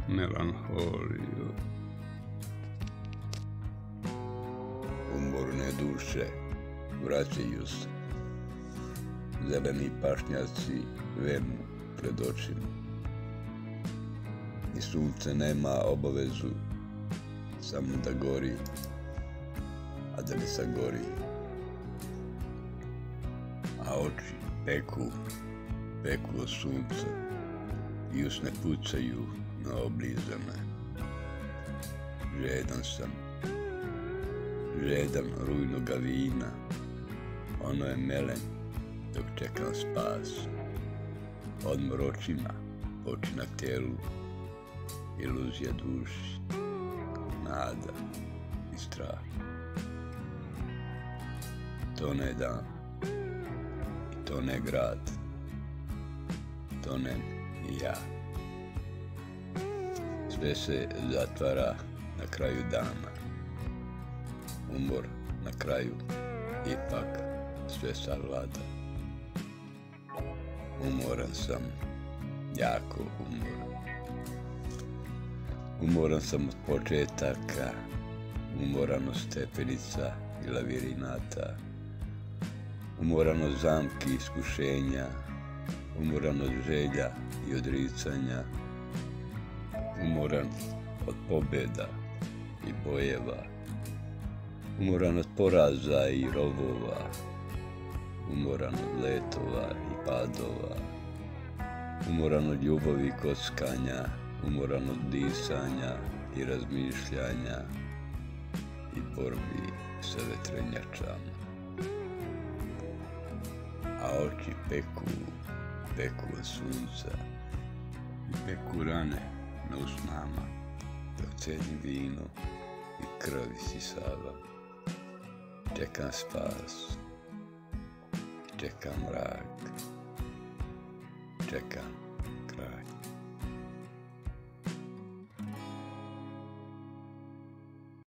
melanholiju. Umorne duše vraćaju se. Zeleni pašnjaci venu pred očima. I sunce nema obavezu samo da gori, a da ne sagori. A oči peku od sunca i usne pucaju na oblizane. Žedan sam, žedan rujnoga vina, ono je melen dok čekam spas. Odmor očima, oči na telu, iluzija duši, nada i strah. Tone dan i tone grad, tonem i ja. Sve se zatvara na kraju dana. Umor na kraju ipak sve savlada. Umoran sam, jako umoran. Umoran sam od početaka, umoran od stepenica i lavirinata, umoran od zamki i iskušenja, umoran od želja i odricanja, umoran od pobjeda i bojeva, umoran od poraza i rovova, umoran od letova i padova, umoran od ljubavi i kockanja, umoran od disanja i razmišljanja i borbi sa vetrenjačama. A oči peku od sunca i peku rane na usnama, dok cenim vino i krv isisava. Čekam spas, čekam mrak, čekam kraj.